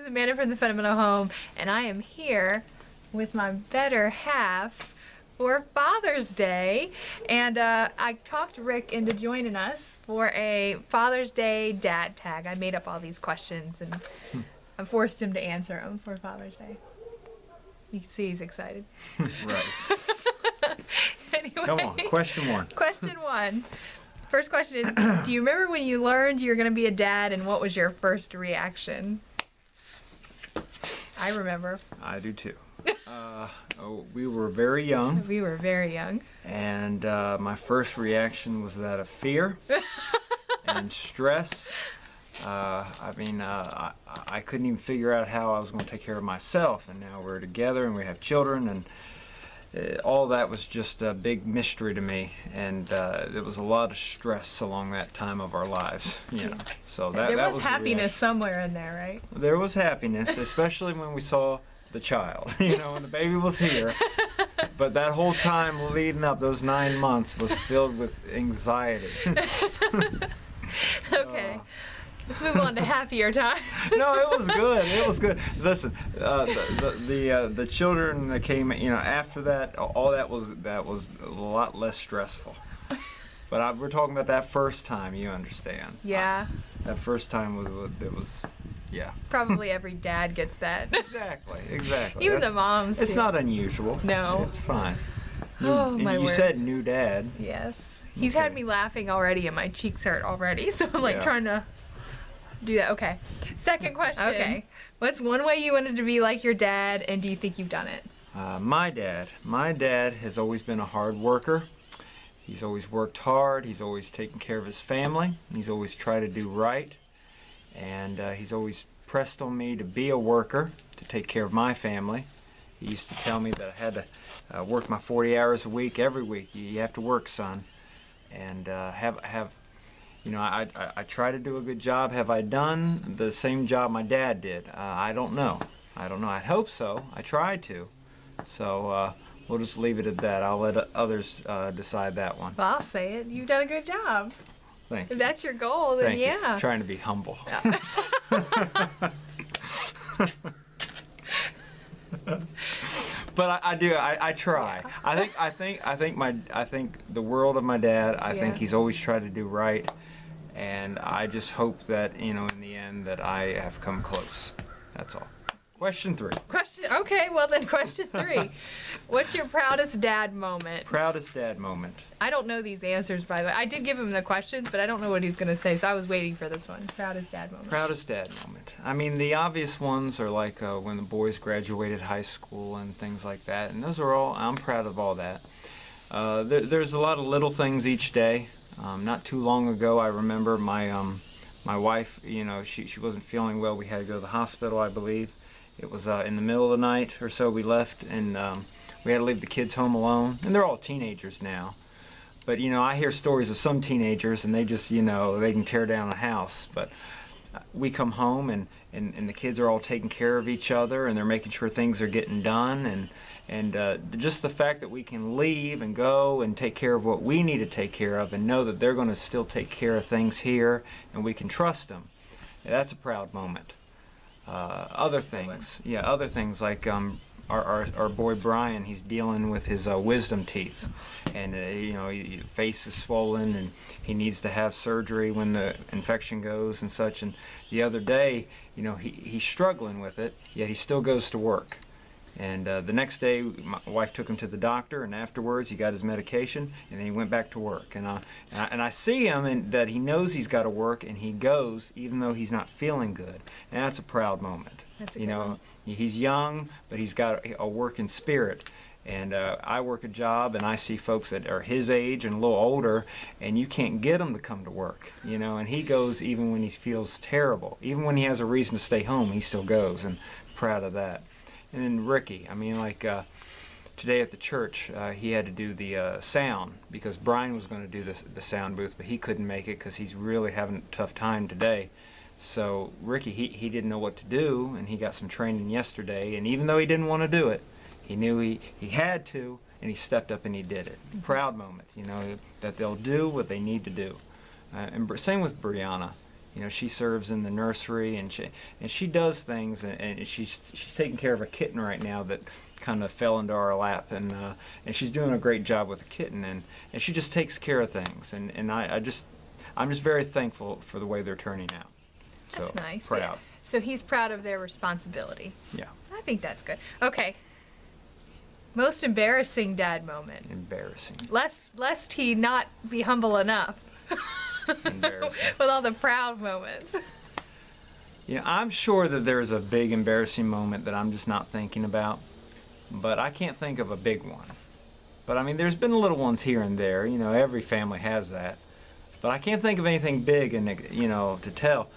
is Amanda from the Fundamental Home, and I am here with my better half for Father's Day. And I talked Rick into joining us for a Father's Day dad tag. I made up all these questions, and I forced him to answer them for Father's Day. You can see he's excited. Right. Anyway, Come on, question one. Question one. First question is, do you remember when you learned you were going to be a dad, and what was your first reaction? I remember. I do too. We were very young. We were very young. And my first reaction was that of fear and stress. I couldn't even figure out how I was going to take care of myself, and now we're together and we have children, and all that was just a big mystery to me, and there was a lot of stress along that time of our lives, you know. So There that was was happiness somewhere in there, right? There was happiness, especially when we saw the child, you know, when the baby was here. But that whole time leading up, those 9 months, was filled with anxiety. Okay. Let's move on to happier times. No, it was good. It was good. Listen, the children that came, you know, after that, all that was a lot less stressful. But we're talking about that first time. You understand? Yeah. That first time was, yeah. Probably every dad gets that. Exactly. Even the moms. It's too. not unusual. No. It's fine. Oh, my You word. said new dad. Yes. He's Okay. had me laughing already, and my cheeks hurt already. So I'm like Yeah. trying to do that. Okay. Second question. Okay. What's one way you wanted to be like your dad, and do you think you've done it? My dad has always been a hard worker. He's always worked hard. He's always taken care of his family. He's always tried to do right. And he's always pressed on me to be a worker, to take care of my family. He used to tell me that I had to work my 40 hours a week every week. You have to work, son. And you know, I try to do a good job. Have I done the same job my dad did? I don't know. I hope so. I tried to. So we'll just leave it at that. I'll let others decide that one. Well, I'll say it. You've done a good job. Thank If you. that's your goal, then Thank yeah. you. Trying to be humble. But I do. I try. Yeah. I think the world of my dad. I think Yeah. he's always tried to do right, and I just hope that, you know, in the end, that I have come close. That's all. Question 3. Okay, well then question 3. What's your proudest dad moment? Proudest dad moment. I don't know these answers, by the way. I did give him the questions, but I don't know what he's going to say, so I was waiting for this one. Proudest dad moment. Proudest dad moment. I mean, the obvious ones are like when the boys graduated high school and things like that, and those are all, I'm proud of all that. There's a lot of little things each day. Not too long ago, I remember my wife, you know, she wasn't feeling well. We had to go to the hospital, I believe. It was in the middle of the night or so we left, and we had to leave the kids home alone. And they're all teenagers now. But, you know, I hear stories of some teenagers, and they just, you know, they can tear down a house. But we come home, and the kids are all taking care of each other, and they're making sure things are getting done. And just the fact that we can leave and go and take care of what we need to take care of and know that they're going to still take care of things here, and we can trust them. Yeah, that's a proud moment. Other things like our boy Brian, he's dealing with his wisdom teeth, and you know, his face is swollen, and he needs to have surgery when the infection goes and such. And the other day, you know, he's struggling with it, yet he still goes to work. And the next day, my wife took him to the doctor, and afterwards he got his medication, and then he went back to work. And I see him, and that he knows he's got to work, and he goes even though he's not feeling good. And that's a proud moment. That's a you good know, one. he's young, but he's got a working spirit. And I work a job, and I see folks that are his age and a little older, and you can't get them to come to work, you know. And he goes even when he feels terrible, even when he has a reason to stay home, he still goes. And proud of that. And then Ricky, I mean, like today at the church, he had to do the sound because Brian was going to do the sound booth, but he couldn't make it because he's really having a tough time today. So Ricky, he didn't know what to do, and he got some training yesterday, and even though he didn't want to do it, he knew he had to, and he stepped up and he did it. Proud moment, you know, that they'll do what they need to do. And same with Brianna. You know, she serves in the nursery, and she does things, and she's taking care of a kitten right now that kind of fell into our lap, and she's doing a great job with the kitten, and she just takes care of things, and I'm just very thankful for the way they're turning out. So, That's nice. Proud. Yeah. So he's proud of their responsibility. Yeah. I think that's good. Okay. Most embarrassing dad moment. Embarrassing. Lest he not be humble enough. Embarrassing. With all the proud moments. Yeah, I'm sure that there's a big embarrassing moment that I'm just not thinking about, but I can't think of a big one. But I mean, there's been little ones here and there. You know, every family has that. But I can't think of anything big and to tell.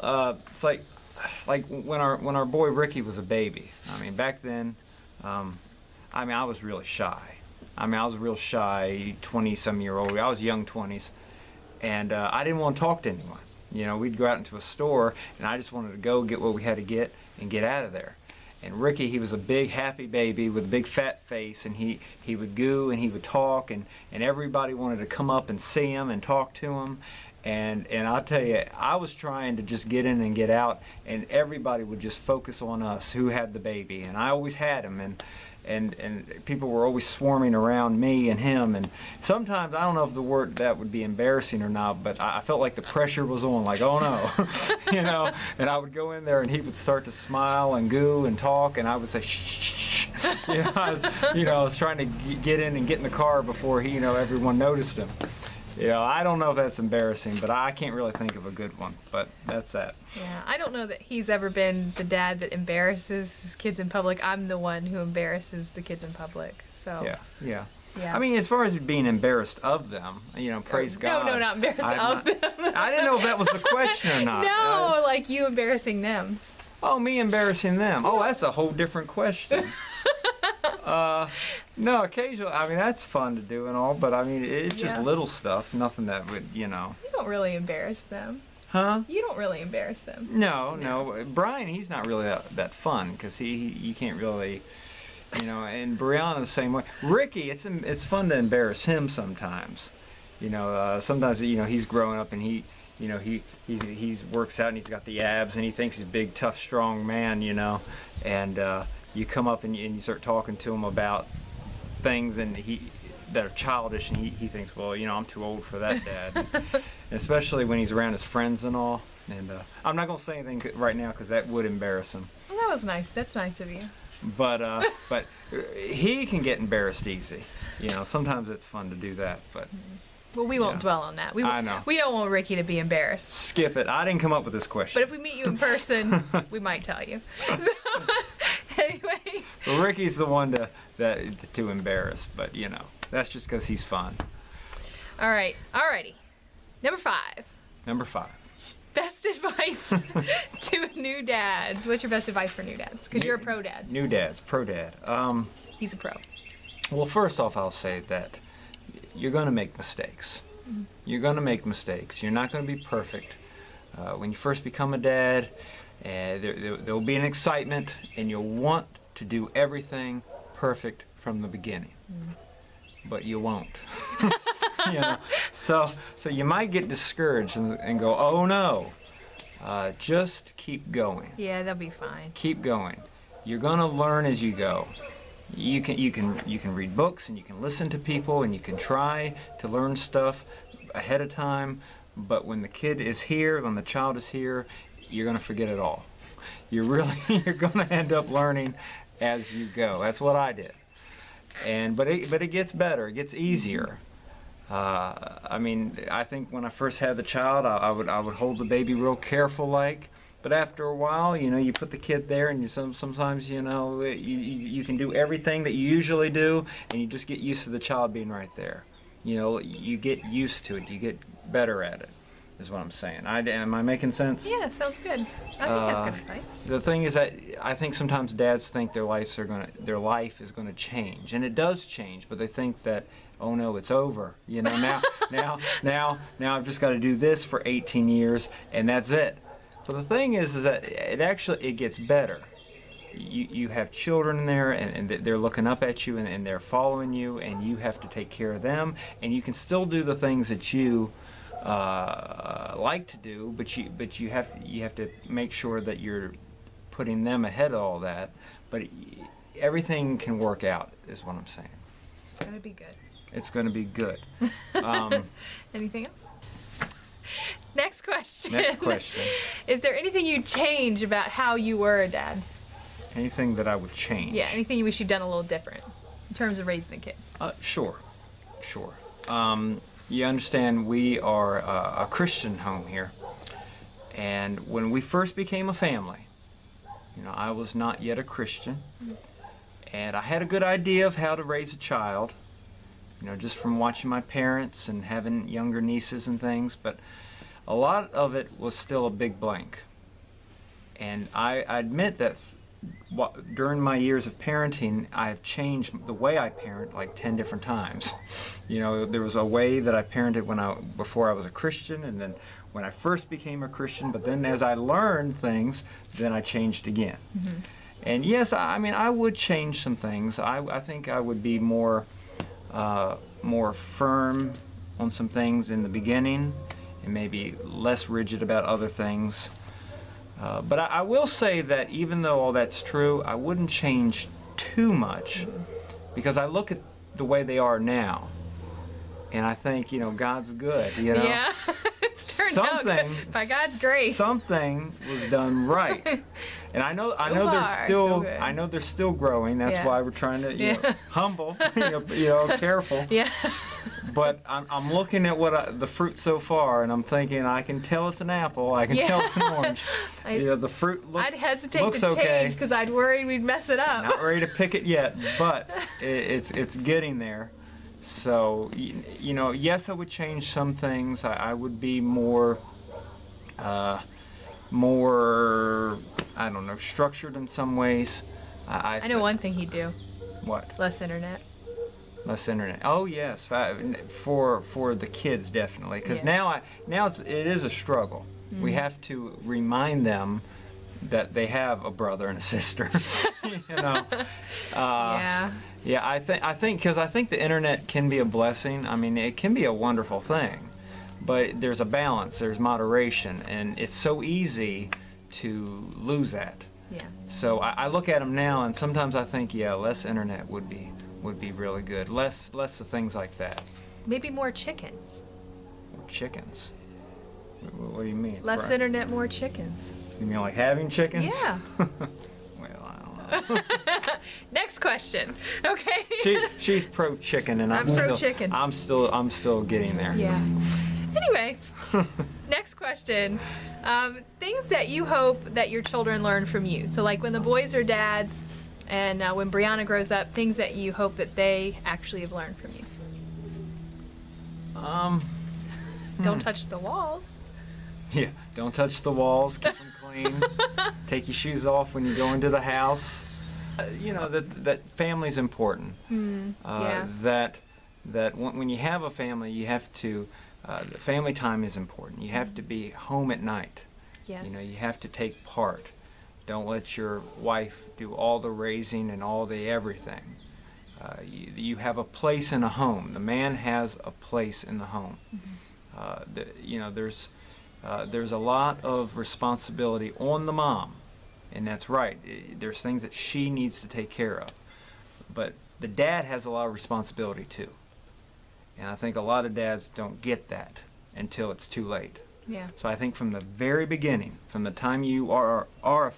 It's like when our boy Ricky was a baby. I mean, back then, I was really shy. I was real shy, 20-some-year-old. I was young 20s, and I didn't want to talk to anyone. You know, we'd go out into a store, and I just wanted to go get what we had to get and get out of there. And Ricky, he was a big, happy baby with a big, fat face, and he would goo and he would talk, and everybody wanted to come up and see him and talk to him. And I'll tell you, I was trying to just get in and get out, and everybody would just focus on us who had the baby, and I always had him, and people were always swarming around me and him, and sometimes I don't know if the word that would be embarrassing or not, but I felt like the pressure was on, like, oh no, you know, and I would go in there and he would start to smile and goo and talk, and I would say shh, I was trying to get in and get in the car before everyone noticed him. Yeah, I don't know if that's embarrassing, but I can't really think of a good one, but that's that. Yeah, I don't know that he's ever been the dad that embarrasses his kids in public. I'm the one who embarrasses the kids in public, so. Yeah. Yeah. I mean, as far as being embarrassed of them, praise God. No, not embarrassed of them. I didn't know if that was the question or not. No, like you embarrassing them. Oh, me embarrassing them. Oh, that's a whole different question. No, occasionally, that's fun to do and all, but it's just little stuff, nothing that would, You don't really embarrass them. Huh? You don't really embarrass them. No. Brian, he's not really that fun, because you can't really, and Brianna the same way. Ricky, it's fun to embarrass him sometimes. Sometimes, he's growing up and he works out and he's got the abs and he thinks he's a big, tough, strong man, and you come up and you start talking to him about things that are childish, and he thinks, well, I'm too old for that, Dad. Especially when he's around his friends and all. And I'm not going to say anything right now because that would embarrass him. Well, that was nice. That's nice of you. But he can get embarrassed easy. Sometimes it's fun to do that, but. Well, we won't dwell on that. I know. We don't want Ricky to be embarrassed. Skip it. I didn't come up with this question. But if we meet you in person, we might tell you. So, anyway. Well, Ricky's the one to embarrass, but that's just because he's fun. All right. Alrighty. Number 5. Best advice to new dads. What's your best advice for new dads? Because you're a pro dad. New dads, pro dad. He's a pro. Well, first off, I'll say that you're going to make mistakes. Mm-hmm. You're going to make mistakes. You're not going to be perfect. When you first become a dad, there'll be an excitement, and you'll want to do everything perfect from the beginning. Mm-hmm. But you won't. So you might get discouraged and go, oh no. Just keep going. Yeah, they'll be fine. Keep going. You're going to learn as you go. You can read books, and you can listen to people, and you can try to learn stuff ahead of time, but when the child is here, you're going to forget it all. You're going to end up learning as you go. That's what I did. But it gets better. It gets easier. I think when I first had the child, I would hold the baby real careful like. But after a while, you put the kid there, and sometimes, you can do everything that you usually do, and you just get used to the child being right there. You get used to it. You get better at it, is what I'm saying. Am I making sense? Yeah, sounds good. I think that's good advice. The thing is that I think sometimes dads think their life is going to change, and it does change, but they think that, oh no, it's over. Now I've just got to do this for 18 years, and that's it. But the thing is that it gets better. You have children in there, and they're looking up at you, and they're following you, and you have to take care of them, and you can still do the things that you like to do, but you have to make sure that you're putting them ahead of all that. But everything can work out, is what I'm saying. It's gonna be good. It's going to be good. Anything else? Next question. Next question. Is there anything you'd change about how you were a dad? Anything that I would change? Yeah, anything you wish you'd done a little different in terms of raising the kids? Sure. You understand we are a Christian home here, and when we first became a family, I was not yet a Christian, and I had a good idea of how to raise a child, just from watching my parents and having younger nieces and things, but a lot of it was still a big blank. And I admit that during my years of parenting, I've changed the way I parent like 10 different times. There was a way that I parented before I was a Christian, and then when I first became a Christian, but then as I learned things, then I changed again. Mm-hmm. And yes, I would change some things. I think I would be more firm on some things in the beginning, and maybe less rigid about other things. But I will say that even though all that's true, I wouldn't change too much, because I look at the way they are now, and I think, God's good, Yeah, it's turned out good. By God's grace. Something was done right. And I know they're still growing. That's why we're trying to, humble, careful. Yeah. But I'm looking at the fruit so far, and I'm thinking, I can tell it's an apple. I can tell it's an orange. The fruit I'd hesitate looks to okay. change because I'd worried we'd mess it up. Not ready to pick it yet, but it's getting there. So, yes, I would change some things. I would be more, I don't know, structured in some ways. I know one thing he'd do. What? Less internet. Less internet. Oh yes, for the kids definitely. Because now it is a struggle. Mm-hmm. We have to remind them that they have a brother and a sister. Yeah, I think because I think the internet can be a blessing. It can be a wonderful thing, but there's a balance. There's moderation, and it's so easy to lose that. Yeah. So I look at them now, and sometimes I think, less internet would be really good. Less of things like that. Maybe more chickens. More chickens? What do you mean? Less internet, more chickens. You mean like having chickens? Yeah. Well, I don't know. Next question. Okay. She's pro chicken, and I'm pro chicken. I'm still getting there. Yeah. Anyway, next question. Things that you hope that your children learn from you. So like when the boys are dads, and when Brianna grows up, things that you hope that they actually have learned from you. Don't touch the walls. Yeah, don't touch the walls. Keep them clean. Take your shoes off when you go into the house. That family's important. That when you have a family, you have to. Family time is important. You have to be home at night. Yes. You have to take part. Don't let your wife do all the raising and all the everything. You have a place in a home. The man has a place in the home. Mm-hmm. There's a lot of responsibility on the mom, and that's right. There's things that she needs to take care of. But the dad has a lot of responsibility too. And I think a lot of dads don't get that until it's too late. Yeah. So I think from the very beginning, from the time you are a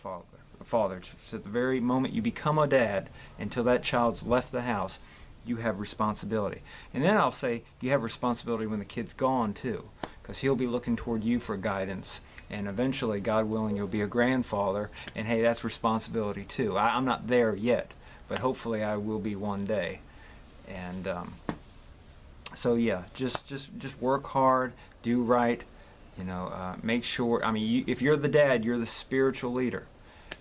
father, to the very moment you become a dad, until that child's left the house, you have responsibility. And then I'll say you have responsibility when the kid's gone too, because he'll be looking toward you for guidance. And eventually, God willing, you'll be a grandfather, and hey, that's responsibility too. I'm not there yet, but hopefully I will be one day. And so yeah, just work hard, do right. Make sure. If you're the dad, you're the spiritual leader,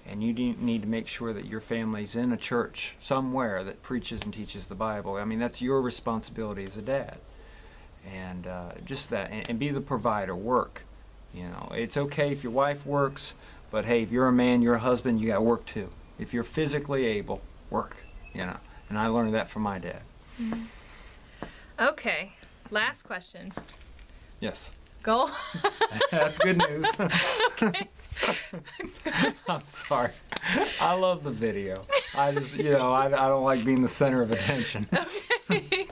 and you need to make sure that your family's in a church somewhere that preaches and teaches the Bible. That's your responsibility as a dad, and just that, and be the provider. Work. It's okay if your wife works, but hey, if you're a man, you're a husband, you got to work too. If you're physically able, work. And I learned that from my dad. Okay, last question. Yes. Goal. That's good news. Okay. I'm sorry. I love the video. I just, I don't like being the center of attention. Okay.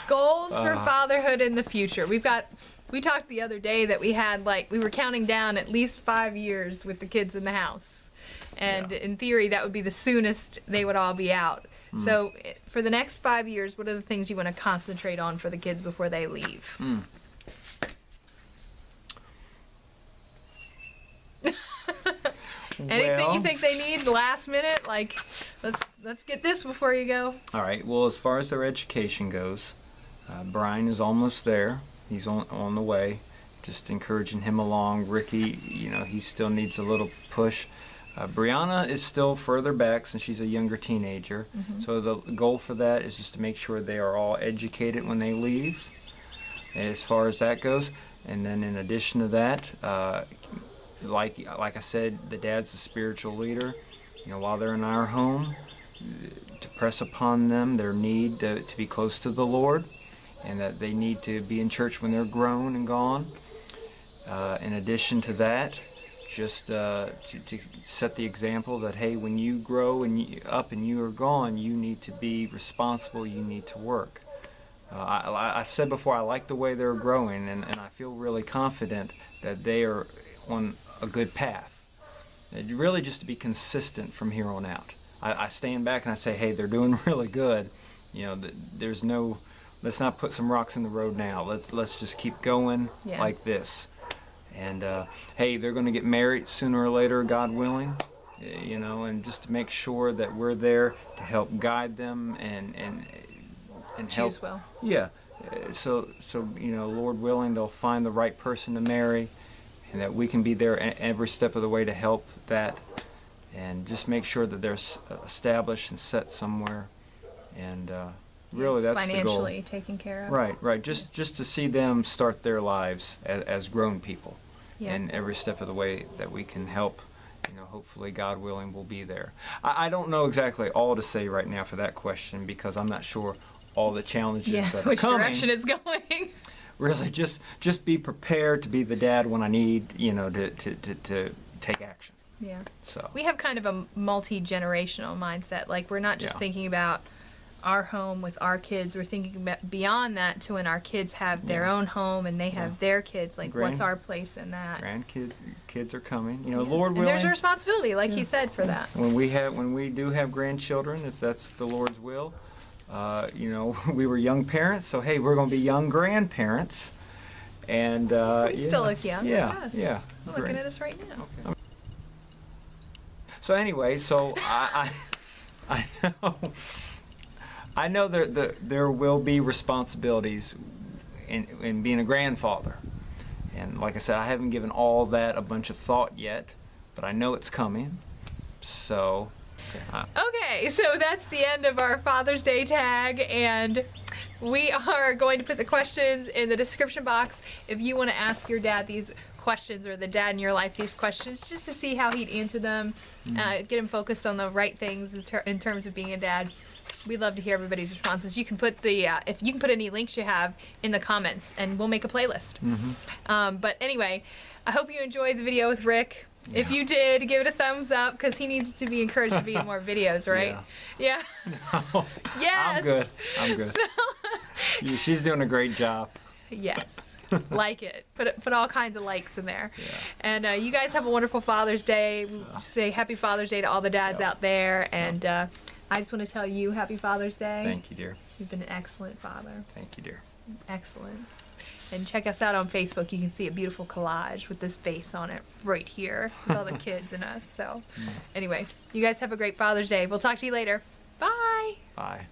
Goals for fatherhood in the future. We talked the other day that we were counting down at least 5 years with the kids in the house. And in theory, that would be the soonest they would all be out. So for the next 5 years, what are the things you want to concentrate on for the kids before they leave? Anything you think they need last minute? Like, let's get this before you go. All right. Well, as far as their education goes, Brian is almost there. He's on the way. Just encouraging him along. Ricky, he still needs a little push. Brianna is still further back since she's a younger teenager. So the goal for that is just to make sure they are all educated when they leave, as far as that goes. And then in addition to that, like I said, the dad's the spiritual leader. While they're in our home, to press upon them their need to be close to the Lord, and that they need to be in church when they're grown and gone. In addition to that, just to set the example that, hey, when you grow and you are gone, you need to be responsible, you need to work. I've said before, I like the way they're growing, and I feel really confident that they are on a good path. Really just to be consistent from here on out. I stand back and I say, hey, they're doing really good. There's no, let's not put some rocks in the road now. Let's just keep going like this. And hey, they're going to get married sooner or later, God willing. And just to make sure that we're there to help guide them and help. Choose well. Yeah. So Lord willing, they'll find the right person to marry, and that we can be there every step of the way to help that, and just make sure that they're established and set somewhere. And really, that's the goal. Financially taken care of. Right. Just to see them start their lives as grown people, Yeah. and every step of the way that we can help. Hopefully, God willing, we'll be there. I don't know exactly all to say right now for that question, because I'm not sure all the challenges that are which coming. direction it's going. Really, just be prepared to be the dad when I need, to take action. Yeah. So We have kind of a multi-generational mindset. Like, we're not just thinking about our home with our kids. We're thinking about beyond that to when our kids have their own home and they have their kids. Like, what's our place in that? kids are coming. Lord willing. And there's a responsibility, like you said, for that. When we do have grandchildren, if that's the Lord's will, we were young parents, so hey, we're going to be young grandparents. And We still look young. Yeah. I'm looking at us right now. Okay. So anyway, I know there will be responsibilities in being a grandfather, and like I said, I haven't given all that a bunch of thought yet, but I know it's coming. So. Okay, so that's the end of our Father's Day tag, and we are going to put the questions in the description box if you want to ask your dad these questions, or the dad in your life these questions, just to see how he'd answer them, get him focused on the right things in terms of being a dad. We'd love to hear everybody's responses. You can put if you can put any links you have in the comments, and we'll make a playlist. But anyway, I hope you enjoyed the video with Rick. Yeah. If you did, give it a thumbs up, because he needs to be encouraged to be in more videos, right? Yeah. No. Yes. I'm good. So, she's doing a great job. Yes. Like it. Put all kinds of likes in there. Yeah. And you guys have a wonderful Father's Day. We say Happy Father's Day to all the dads out there. And I just want to tell you Happy Father's Day. Thank you, dear. You've been an excellent father. Thank you, dear. Excellent. And check us out on Facebook. You can see a beautiful collage with this face on it right here with all the kids and us. So anyway, you guys have a great Father's Day. We'll talk to you later. Bye. Bye.